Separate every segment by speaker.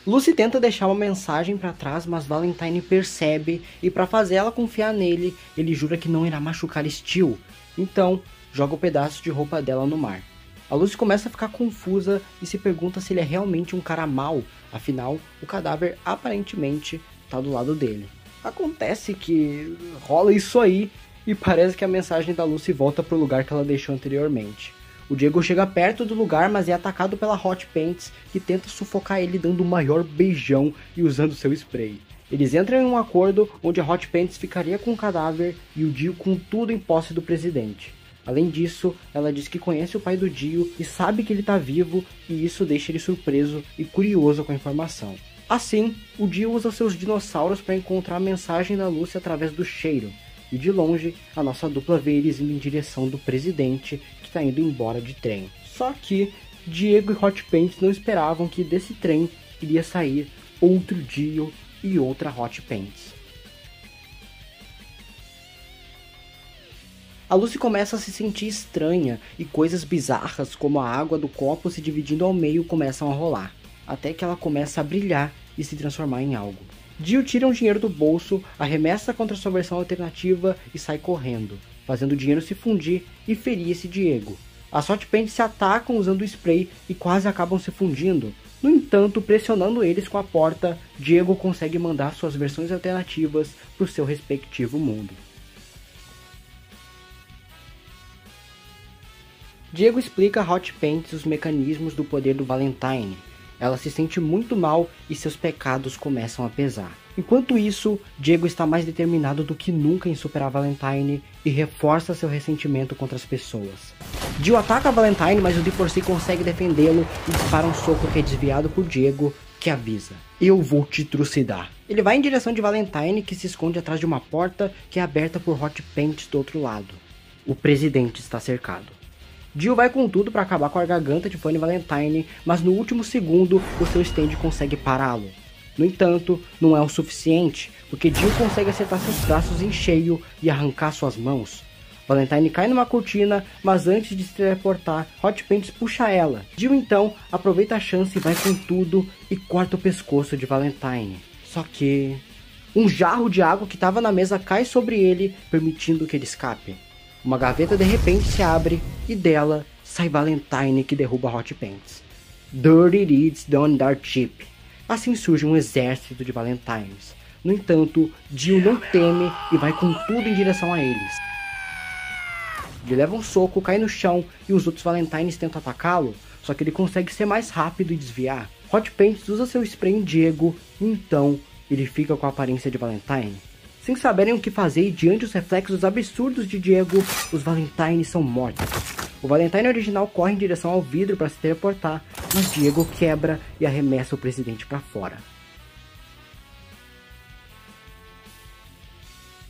Speaker 1: Lucy tenta deixar uma mensagem para trás, mas Valentine percebe e para fazer ela confiar nele, ele jura que não irá machucar Steel. Então, joga o pedaço de roupa dela no mar. A Lucy começa a ficar confusa e se pergunta se ele é realmente um cara mau, afinal, o cadáver aparentemente está do lado dele. Acontece que rola isso aí e parece que a mensagem da Lucy volta para o lugar que ela deixou anteriormente. O Diego chega perto do lugar, mas é atacado pela Hot Pants, que tenta sufocar ele dando o maior beijão e usando seu spray. Eles entram em um acordo onde a Hot Pants ficaria com o cadáver e o Dio com tudo em posse do presidente. Além disso, ela diz que conhece o pai do Dio e sabe que ele está vivo, e isso deixa ele surpreso e curioso com a informação. Assim, o Dio usa seus dinossauros para encontrar a mensagem da Lucy através do cheiro, e de longe, a nossa dupla vê eles indo em direção do presidente, que está indo embora de trem. Só que Diego e Hot Pants não esperavam que desse trem iria sair outro Dio e outra Hot Pants. A Lucy começa a se sentir estranha e coisas bizarras como a água do copo se dividindo ao meio começam a rolar, até que ela começa a brilhar e se transformar em algo. Dio tira um dinheiro do bolso, arremessa contra sua versão alternativa e sai correndo, fazendo o dinheiro se fundir e ferir esse Diego. As Hot Pants se atacam usando o spray e quase acabam se fundindo. No entanto, pressionando eles com a porta, Diego consegue mandar suas versões alternativas para o seu respectivo mundo. Diego explica a Hot Pants os mecanismos do poder do Valentine. Ela se sente muito mal e seus pecados começam a pesar. Enquanto isso, Diego está mais determinado do que nunca em superar Valentine e reforça seu ressentimento contra as pessoas. Dio ataca Valentine, mas o D4C consegue defendê-lo e dispara um soco que é desviado por Diego, que avisa: "Eu vou te trucidar." Ele vai em direção de Valentine, que se esconde atrás de uma porta que é aberta por Hot Pants do outro lado. O presidente está cercado. Dio vai com tudo para acabar com a garganta de Fanny Valentine, mas no último segundo o seu stand consegue pará-lo. No entanto, não é o suficiente, porque Dio consegue acertar seus braços em cheio e arrancar suas mãos. Valentine cai numa cortina, mas antes de se teleportar, Hot Pants puxa ela. Dio então aproveita a chance e vai com tudo e corta o pescoço de Valentine. Só que um jarro de água que estava na mesa cai sobre ele, permitindo que ele escape. Uma gaveta de repente se abre e dela sai Valentine, que derruba Hot Pants. Dirty deeds done dirt cheap. Assim surge um exército de Valentines. No entanto, Dio não teme e vai com tudo em direção a eles. Ele leva um soco, cai no chão e os outros Valentines tentam atacá-lo, só que ele consegue ser mais rápido e desviar. Hot Pants usa seu spray em Diego e então ele fica com a aparência de Valentine. Sem saberem o que fazer e diante dos reflexos absurdos de Diego, os Valentines são mortos. O Valentine original corre em direção ao vidro para se teleportar, mas Diego quebra e arremessa o presidente para fora.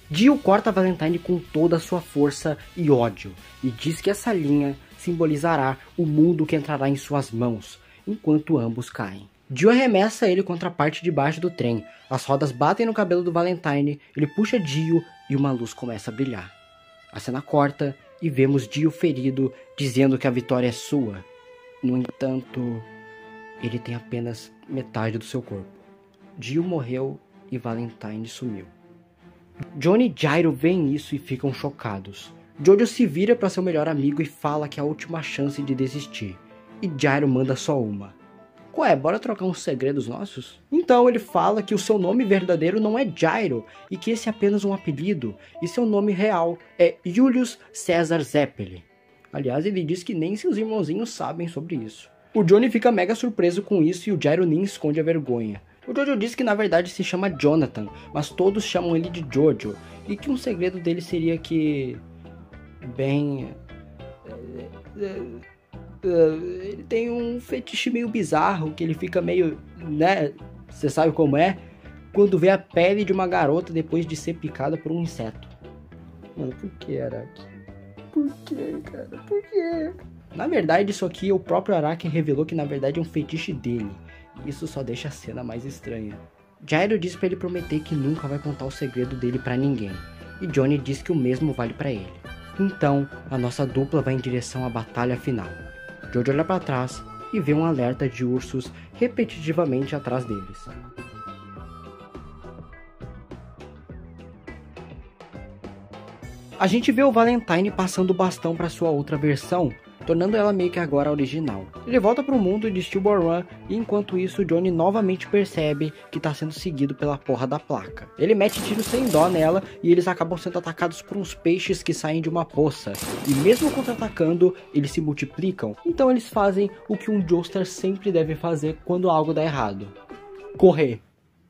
Speaker 1: Dio corta Valentine com toda a sua força e ódio, e diz que essa linha simbolizará o mundo que entrará em suas mãos, enquanto ambos caem. Dio arremessa ele contra a parte de baixo do trem, as rodas batem no cabelo do Valentine, ele puxa Dio e uma luz começa a brilhar. A cena corta e vemos Dio ferido, dizendo que a vitória é sua. No entanto, ele tem apenas metade do seu corpo. Dio morreu e Valentine sumiu. Johnny e Gyro veem isso e ficam chocados. Jojo se vira para seu melhor amigo e fala que é a última chance de desistir. E Gyro manda só uma: "Ué, bora trocar uns segredos nossos?" Então ele fala que o seu nome verdadeiro não é Gyro e que esse é apenas um apelido, e seu nome real é Julius Caesar Zeppeli. Aliás, ele diz que nem seus irmãozinhos sabem sobre isso. O Johnny fica mega surpreso com isso e o Gyro nem esconde a vergonha. O Jojo diz que na verdade se chama Jonathan, mas todos chamam ele de Jojo, e que um segredo dele seria que... bem... ele tem um fetiche meio bizarro, que ele fica meio, né, você sabe como é, quando vê a pele de uma garota depois de ser picada por um inseto. Mano, por que, Araki? Por que, cara? Por que? Na verdade, isso aqui o próprio Araki revelou que na verdade é um fetiche dele. E isso só deixa a cena mais estranha. Gyro diz pra ele prometer que nunca vai contar o segredo dele pra ninguém. E Johnny diz que o mesmo vale pra ele. Então, a nossa dupla vai em direção à batalha final. Jojo olha pra trás e vê um alerta de ursos repetitivamente atrás deles. A gente vê o Valentine passando o bastão para sua outra versão, tornando ela meio que agora a original. Ele volta para o mundo de Steel Ball Run e enquanto isso Johnny novamente percebe que está sendo seguido pela porra da placa. Ele mete tiro sem dó nela e eles acabam sendo atacados por uns peixes que saem de uma poça. E mesmo contra-atacando, eles se multiplicam, então eles fazem o que um Joestar sempre deve fazer quando algo dá errado: correr.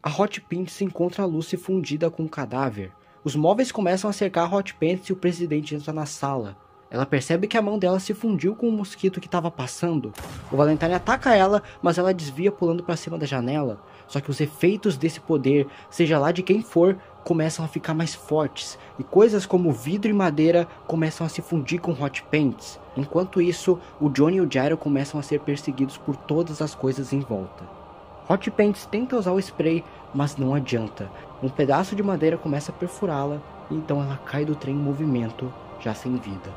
Speaker 1: A Hot Pink se encontra a Lucy fundida com um cadáver. Os móveis começam a cercar a Hot Pants e o presidente entra na sala. Ela percebe que a mão dela se fundiu com o mosquito que estava passando. O Valentine ataca ela, mas ela desvia pulando para cima da janela. Só que os efeitos desse poder, seja lá de quem for, começam a ficar mais fortes. E coisas como vidro e madeira começam a se fundir com Hot Pants. Enquanto isso, o Johnny e o Gyro começam a ser perseguidos por todas as coisas em volta. Hot Pants tenta usar o spray, mas não adianta. Um pedaço de madeira começa a perfurá-la, e então ela cai do trem em movimento, já sem vida.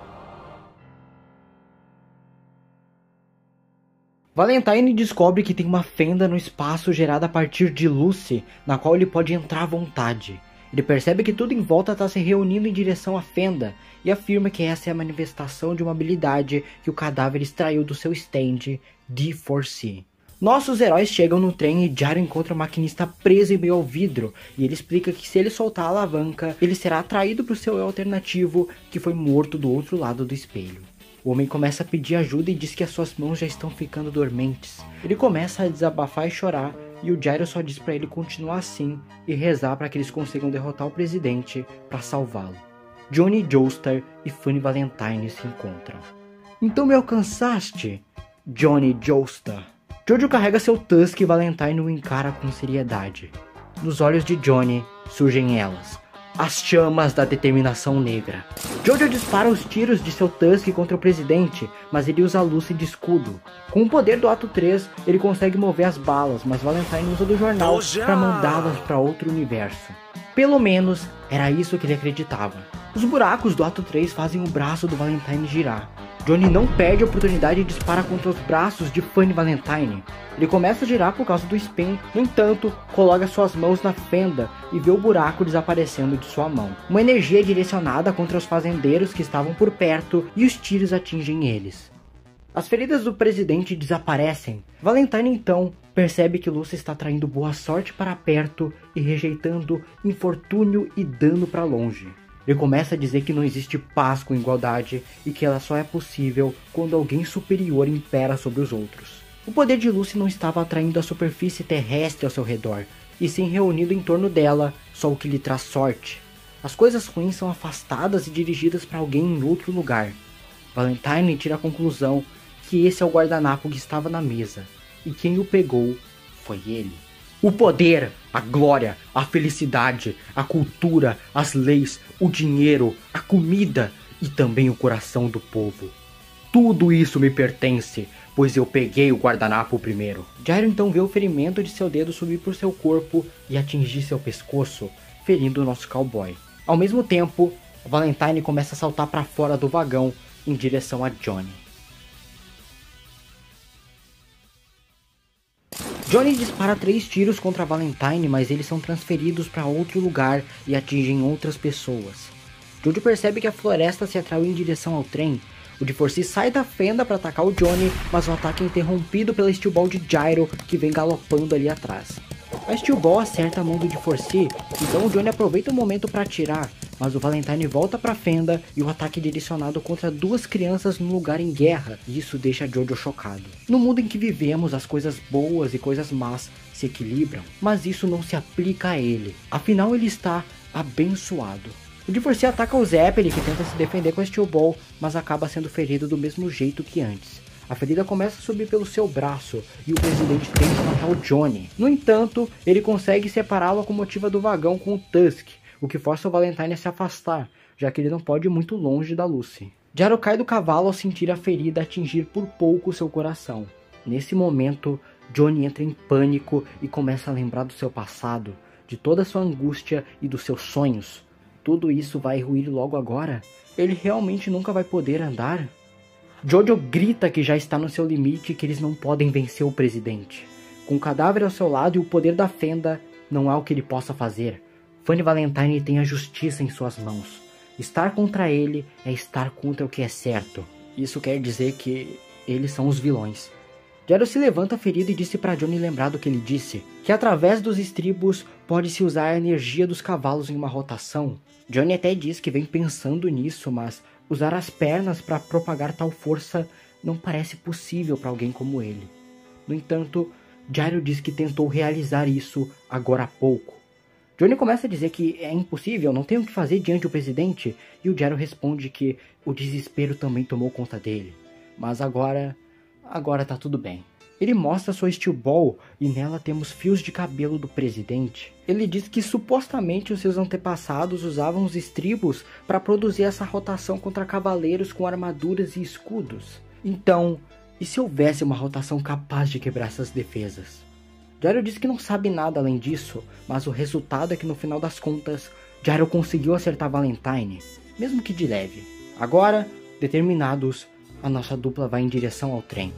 Speaker 1: Valentine descobre que tem uma fenda no espaço gerada a partir de Lucy, na qual ele pode entrar à vontade. Ele percebe que tudo em volta está se reunindo em direção à fenda, e afirma que essa é a manifestação de uma habilidade que o cadáver extraiu do seu stand, D4C. Nossos heróis chegam no trem e Gyro encontra o maquinista preso em meio ao vidro, e ele explica que se ele soltar a alavanca, ele será atraído para o seu eu alternativo, que foi morto do outro lado do espelho. O homem começa a pedir ajuda e diz que as suas mãos já estão ficando dormentes. Ele começa a desabafar e chorar, e o Gyro só diz para ele continuar assim e rezar para que eles consigam derrotar o presidente para salvá-lo. Johnny Joestar e Funny Valentine se encontram. Então me alcançaste, Johnny Joestar. Jojo carrega seu Tusk e Valentine o encara com seriedade. Nos olhos de Johnny surgem elas, as chamas da determinação negra. Jojo dispara os tiros de seu Tusk contra o presidente, mas ele usa a Lucy de escudo. Com o poder do ato 3, ele consegue mover as balas, mas Valentine usa do jornal para mandá-las para outro universo. Pelo menos, era isso que ele acreditava. Os buracos do ato 3 fazem o braço do Valentine girar. Johnny não perde a oportunidade e dispara contra os braços de Funny Valentine. Ele começa a girar por causa do spin, no entanto, coloca suas mãos na fenda e vê o buraco desaparecendo de sua mão. Uma energia é direcionada contra os fazendeiros que estavam por perto e os tiros atingem eles. As feridas do presidente desaparecem. Valentine então percebe que Lucy está traindo boa sorte para perto e rejeitando infortúnio e dano para longe. Ele começa a dizer que não existe paz com igualdade e que ela só é possível quando alguém superior impera sobre os outros. O poder de Lucy não estava atraindo a superfície terrestre ao seu redor, e sim reunido em torno dela só o que lhe traz sorte. As coisas ruins são afastadas e dirigidas para alguém em outro lugar. Valentine tira a conclusão que esse é o guardanapo que estava na mesa, e quem o pegou foi ele. O poder, a glória, a felicidade, a cultura, as leis, o dinheiro, a comida e também o coração do povo. Tudo isso me pertence, pois eu peguei o guardanapo primeiro. Gyro então vê o ferimento de seu dedo subir por seu corpo e atingir seu pescoço, ferindo o nosso cowboy. Ao mesmo tempo, Valentine começa a saltar para fora do vagão em direção a Johnny. Johnny dispara 3 tiros contra Valentine, mas eles são transferidos para outro lugar e atingem outras pessoas. Jojo percebe que a floresta se atraiu em direção ao trem. O D4C sai da fenda para atacar o Johnny, mas o ataque é interrompido pela Steel Ball de Gyro, que vem galopando ali atrás. A Steel Ball acerta a mão do D4C, então o Johnny aproveita o momento para atirar, mas o Valentine volta para a fenda e o ataque é direcionado contra 2 crianças num lugar em guerra, e isso deixa Jojo chocado. No mundo em que vivemos, as coisas boas e coisas más se equilibram, mas isso não se aplica a ele, afinal ele está abençoado. O D4C ataca o Zeppelin, que tenta se defender com a Steel Ball, mas acaba sendo ferido do mesmo jeito que antes. A ferida começa a subir pelo seu braço e o presidente tenta matar o Johnny. No entanto, ele consegue separar a locomotiva do vagão com o Tusk, o que força o Valentine a se afastar, já que ele não pode ir muito longe da Lucy. Gyro cai do cavalo ao sentir a ferida atingir por pouco seu coração. Nesse momento, Johnny entra em pânico e começa a lembrar do seu passado, de toda a sua angústia e dos seus sonhos. Tudo isso vai ruir logo agora? Ele realmente nunca vai poder andar? Jojo grita que já está no seu limite e que eles não podem vencer o presidente. Com o cadáver ao seu lado e o poder da fenda, não há o que ele possa fazer. Funny Valentine tem a justiça em suas mãos. Estar contra ele é estar contra o que é certo. Isso quer dizer que eles são os vilões. Gyro se levanta ferido e disse para Johnny lembrar do que ele disse, que através dos estribos pode-se usar a energia dos cavalos em uma rotação. Johnny até diz que vem pensando nisso, mas usar as pernas para propagar tal força não parece possível para alguém como ele. No entanto, Gyro diz que tentou realizar isso agora há pouco. Johnny começa a dizer que é impossível, não tem o que fazer diante do presidente, e o Gyro responde que o desespero também tomou conta dele. Mas agora tá tudo bem. Ele mostra sua Steel Ball e nela temos fios de cabelo do presidente. Ele diz que supostamente os seus antepassados usavam os estribos para produzir essa rotação contra cavaleiros com armaduras e escudos. Então, e se houvesse uma rotação capaz de quebrar essas defesas? Gyro diz que não sabe nada além disso, mas o resultado é que no final das contas, Gyro conseguiu acertar Valentine, mesmo que de leve. Agora, determinados, a nossa dupla vai em direção ao trem.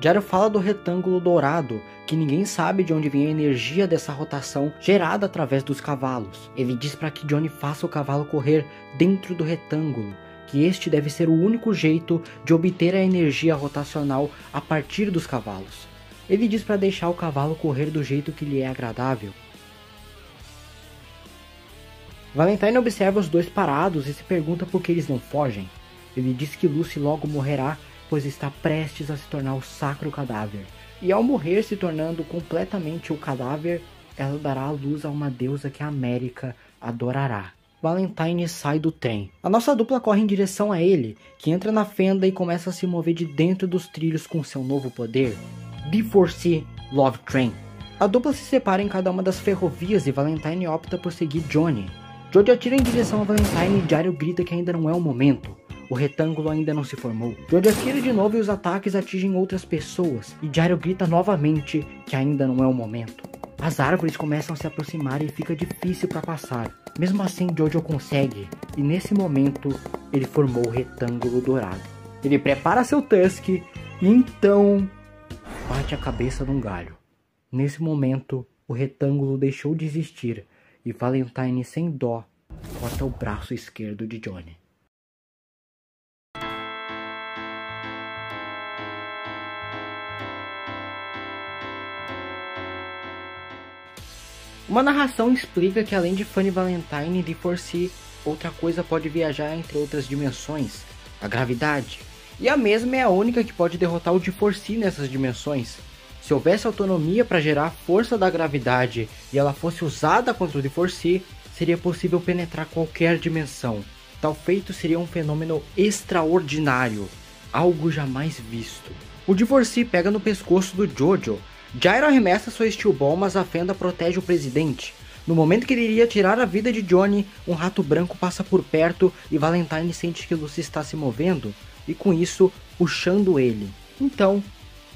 Speaker 1: Gyro fala do retângulo dourado, que ninguém sabe de onde vem a energia dessa rotação gerada através dos cavalos. Ele diz para que Johnny faça o cavalo correr dentro do retângulo, que este deve ser o único jeito de obter a energia rotacional a partir dos cavalos. Ele diz para deixar o cavalo correr do jeito que lhe é agradável. Valentine observa os dois parados e se pergunta por que eles não fogem. Ele diz que Lucy logo morrerá, pois está prestes a se tornar o Sacro Cadáver. E ao morrer, se tornando completamente o cadáver, ela dará a luz a uma deusa que a América adorará. Valentine sai do trem. A nossa dupla corre em direção a ele, que entra na fenda e começa a se mover de dentro dos trilhos com seu novo poder, D4C Love Train. A dupla se separa em cada uma das ferrovias e Valentine opta por seguir Johnny. Jojo atira em direção a Valentine e Gyro grita que ainda não é o momento. O retângulo ainda não se formou. Jojo atira de novo e os ataques atingem outras pessoas, e Gyro grita novamente que ainda não é o momento. As árvores começam a se aproximar e fica difícil para passar. Mesmo assim, Jojo consegue, e nesse momento, ele formou o retângulo dourado. Ele prepara seu Tusk, e então bate a cabeça num galho. Nesse momento, o retângulo deixou de existir, e Valentine, sem dó, corta o braço esquerdo de Johnny. Uma narração explica que além de Funny Valentine e D4C, outra coisa pode viajar entre outras dimensões, a gravidade. E a mesma é a única que pode derrotar o D4C nessas dimensões. Se houvesse autonomia para gerar a força da gravidade e ela fosse usada contra o D4C, seria possível penetrar qualquer dimensão. Tal feito seria um fenômeno extraordinário, algo jamais visto. O D4C pega no pescoço do Jojo. Gyro arremessa sua Steel Ball, mas a fenda protege o presidente. No momento que ele iria tirar a vida de Johnny, um rato branco passa por perto e Valentine sente que Lucy está se movendo, e com isso, puxando ele. Então,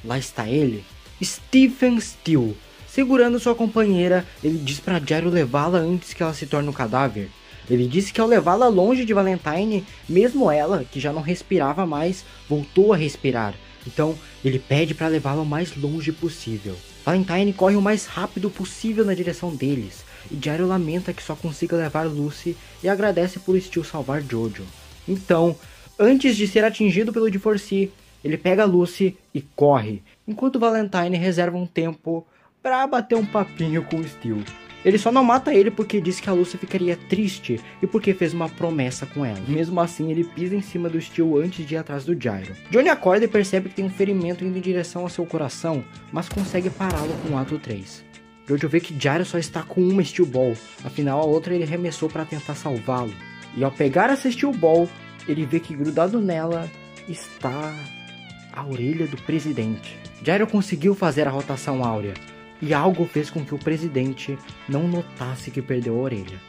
Speaker 1: lá está ele, Stephen Steele. Segurando sua companheira, ele diz para Gyro levá-la antes que ela se torne um cadáver. Ele disse que ao levá-la longe de Valentine, mesmo ela, que já não respirava mais, voltou a respirar. Então, ele pede para levá-la o mais longe possível. Valentine corre o mais rápido possível na direção deles, e Gyro lamenta que só consiga levar Lucy e agradece por Steel salvar Jojo. Então, antes de ser atingido pelo D4C, ele pega Lucy e corre, enquanto Valentine reserva um tempo para bater um papinho com Steel. Ele só não mata ele porque disse que a Lucy ficaria triste e porque fez uma promessa com ela. Mesmo assim, ele pisa em cima do Steel antes de ir atrás do Gyro. Johnny acorda e percebe que tem um ferimento indo em direção ao seu coração, mas consegue pará-lo com o ato 3. Jojo vê que Gyro só está com uma Steel Ball, afinal a outra ele arremessou para tentar salvá-lo. E ao pegar essa Steel Ball, ele vê que grudado nela está a orelha do presidente. Gyro conseguiu fazer a rotação áurea, e algo fez com que o presidente não notasse que perdeu a orelha.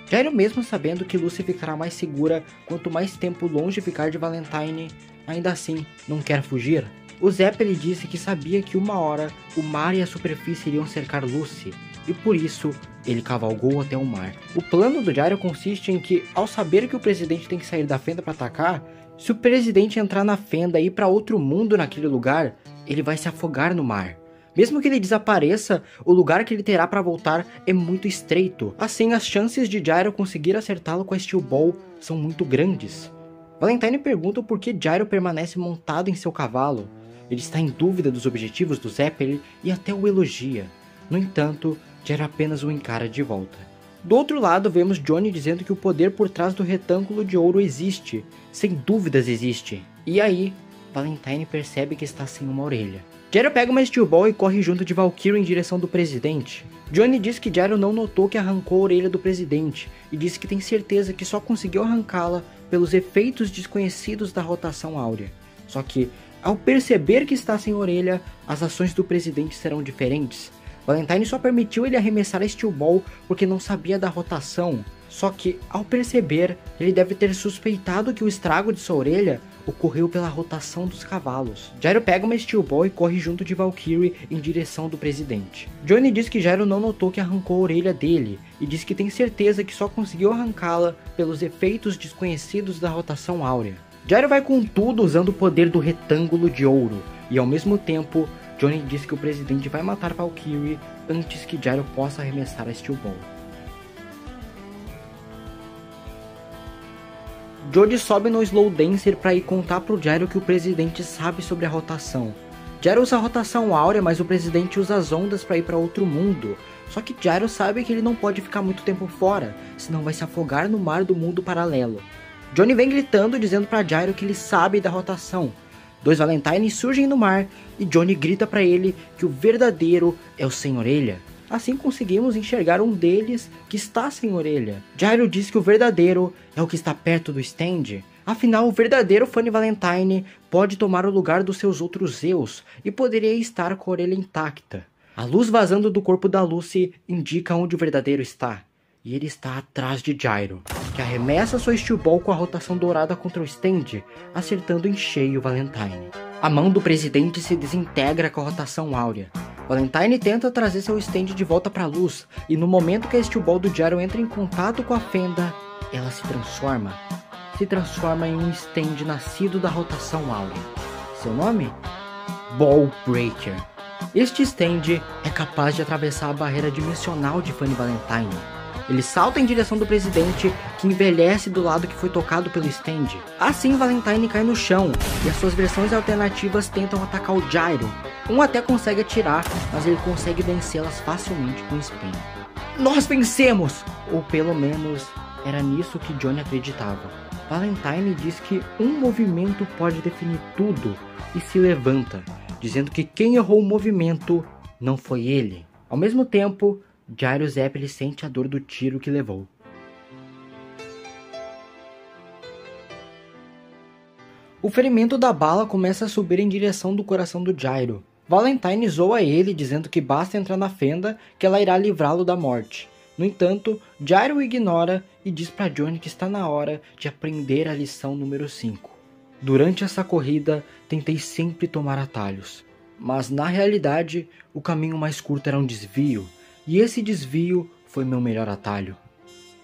Speaker 1: Gyro, mesmo sabendo que Lucy ficará mais segura quanto mais tempo longe ficar de Valentine, Ainda assim, não quer fugir? O Zeppelin disse que sabia que uma hora o mar e a superfície iriam cercar Lucy, e por isso ele cavalgou até o mar. O plano do Gyro consiste em que, ao saber que o presidente tem que sair da fenda para atacar, se o presidente entrar na fenda e ir para outro mundo naquele lugar, ele vai se afogar no mar. Mesmo que ele desapareça, o lugar que ele terá para voltar é muito estreito. Assim, as chances de Gyro conseguir acertá-lo com a Steel Ball são muito grandes. Valentine pergunta por que Gyro permanece montado em seu cavalo. Ele está em dúvida dos objetivos do Zeppelin e até o elogia. No entanto, Gyro apenas o encara de volta. Do outro lado, vemos Johnny dizendo que o poder por trás do retângulo de ouro existe. Sem dúvidas existe. E aí, Valentine percebe que está sem uma orelha. Gyro pega uma Steel Ball e corre junto de Valkyrie em direção do presidente. Johnny diz que Gyro não notou que arrancou a orelha do presidente e diz que tem certeza que só conseguiu arrancá-la pelos efeitos desconhecidos da rotação áurea. Só que, ao perceber que está sem orelha, as ações do presidente serão diferentes. Valentine só permitiu ele arremessar a Steel Ball porque não sabia da rotação. Só que, ao perceber, ele deve ter suspeitado que o estrago de sua orelha ocorreu pela rotação dos cavalos. Gyro pega uma Steel Ball e corre junto de Valkyrie em direção do presidente. Johnny diz que Gyro não notou que arrancou a orelha dele e diz que tem certeza que só conseguiu arrancá-la pelos efeitos desconhecidos da rotação áurea. Gyro vai com tudo usando o poder do retângulo de ouro e ao mesmo tempo Johnny diz que o presidente vai matar Valkyrie antes que Gyro possa arremessar a Steel Ball. Jody sobe no Slow Dancer para ir contar pro Gyro que o presidente sabe sobre a rotação. Gyro usa a rotação áurea, mas o presidente usa as ondas para ir para outro mundo. Só que Gyro sabe que ele não pode ficar muito tempo fora, senão vai se afogar no mar do mundo paralelo. Johnny vem gritando, dizendo para Gyro que ele sabe da rotação. Dois Valentines surgem no mar e Johnny grita para ele que o verdadeiro é o sem orelha. Assim conseguimos enxergar um deles que está sem orelha. Gyro diz que o verdadeiro é o que está perto do stand. Afinal, o verdadeiro Funny Valentine pode tomar o lugar dos seus outros Zeus e poderia estar com a orelha intacta. A luz vazando do corpo da Lucy indica onde o verdadeiro está. E ele está atrás de Gyro, que arremessa sua Steel Ball com a rotação dourada contra o stand, acertando em cheio o Valentine. A mão do presidente se desintegra com a rotação áurea. Valentine tenta trazer seu stand de volta para a luz, e no momento que a Steel Ball do Gyro entra em contato com a fenda, ela se transforma em um stand nascido da rotação áurea. Seu nome? Ball Breaker. Este stand é capaz de atravessar a barreira dimensional de Funny Valentine. Ele salta em direção do presidente, que envelhece do lado que foi tocado pelo stand. Assim, Valentine cai no chão, e as suas versões alternativas tentam atacar o Gyro. Um até consegue atirar, mas ele consegue vencê-las facilmente com o spin. Nós vencemos! Ou pelo menos, era nisso que Johnny acreditava. Valentine diz que um movimento pode definir tudo, e se levanta, dizendo que quem errou o movimento não foi ele. Ao mesmo tempo, Gyro Zeppelin sente a dor do tiro que levou. O ferimento da bala começa a subir em direção do coração do Gyro. Valentine zoa ele, dizendo que basta entrar na fenda que ela irá livrá-lo da morte. No entanto, Gyro o ignora e diz para Johnny que está na hora de aprender a lição número 5. Durante essa corrida, tentei sempre tomar atalhos, mas na realidade, o caminho mais curto era um desvio, e esse desvio foi meu melhor atalho.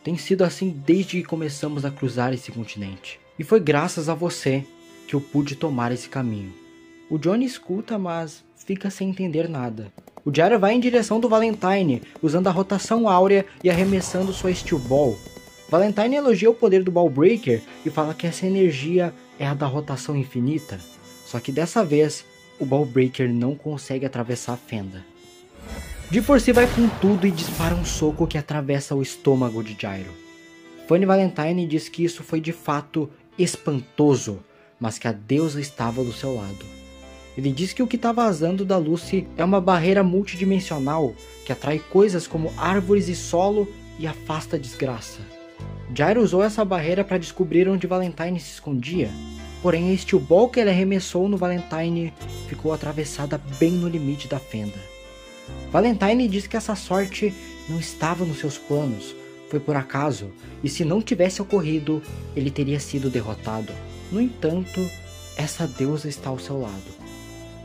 Speaker 1: Tem sido assim desde que começamos a cruzar esse continente, e foi graças a você que eu pude tomar esse caminho. O Johnny escuta, mas fica sem entender nada. O Gyro vai em direção do Valentine, usando a rotação áurea e arremessando sua Steel Ball. Valentine elogia o poder do Ball Breaker e fala que essa energia é a da rotação infinita. Só que dessa vez, o Ball Breaker não consegue atravessar a fenda. D4C vai com tudo e dispara um soco que atravessa o estômago de Gyro. Funny Valentine diz que isso foi de fato espantoso, mas que a deusa estava do seu lado. Ele diz que o que está vazando da Lucy é uma barreira multidimensional que atrai coisas como árvores e solo e afasta a desgraça. Gyro usou essa barreira para descobrir onde Valentine se escondia, porém a Steel Ball que ele arremessou no Valentine ficou atravessada bem no limite da fenda. Valentine diz que essa sorte não estava nos seus planos, foi por acaso, e se não tivesse ocorrido, ele teria sido derrotado. No entanto, essa deusa está ao seu lado.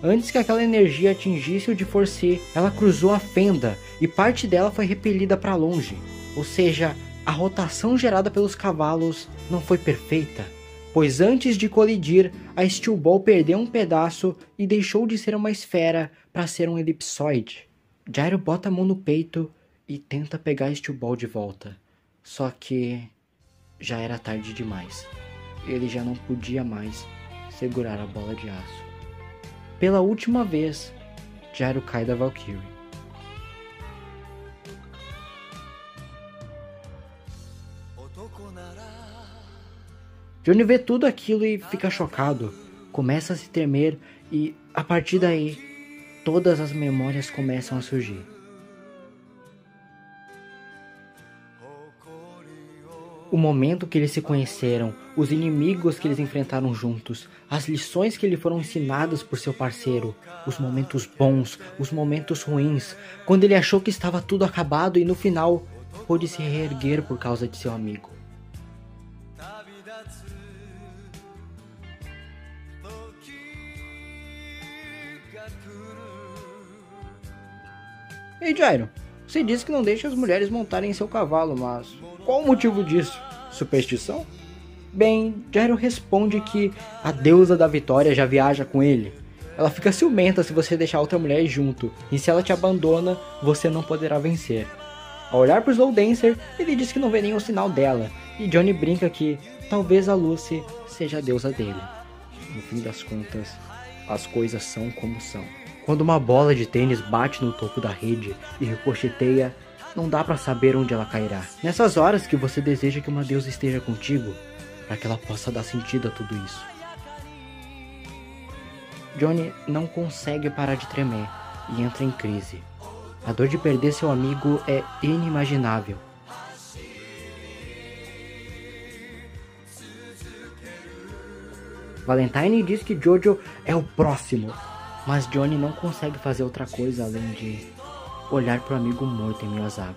Speaker 1: Antes que aquela energia atingisse o de Forcé, ela cruzou a fenda e parte dela foi repelida para longe. Ou seja, a rotação gerada pelos cavalos não foi perfeita, pois antes de colidir, a Steel Ball perdeu um pedaço e deixou de ser uma esfera para ser um elipsoide. Gyro bota a mão no peito e tenta pegar a Steel Ball de volta, só que já era tarde demais. Ele já não podia mais segurar a bola de aço. Pela última vez, Gyro cai da Valkyrie. Johnny vê tudo aquilo e fica chocado, começa a se tremer e, a partir daí, todas as memórias começam a surgir. O momento que eles se conheceram, os inimigos que eles enfrentaram juntos, as lições que lhe foram ensinadas por seu parceiro, os momentos bons, os momentos ruins, quando ele achou que estava tudo acabado e no final pôde se reerguer por causa de seu amigo. Ei, Gyro, você disse que não deixa as mulheres montarem em seu cavalo, mas qual o motivo disso? Superstição? Bem, Gyro responde que a deusa da vitória já viaja com ele. Ela fica ciumenta se você deixar outra mulher junto, e se ela te abandona, você não poderá vencer. Ao olhar para o Slow Dancer, ele diz que não vê nenhum sinal dela, e Johnny brinca que talvez a Lucy seja a deusa dele. No fim das contas, as coisas são como são. Quando uma bola de tênis bate no topo da rede e ricocheteia, não dá pra saber onde ela cairá. Nessas horas que você deseja que uma deusa esteja contigo, para que ela possa dar sentido a tudo isso. Johnny não consegue parar de tremer e entra em crise. A dor de perder seu amigo é inimaginável. Valentine diz que Jojo é o próximo, mas Johnny não consegue fazer outra coisa além de olhar para o amigo morto em meio às águas.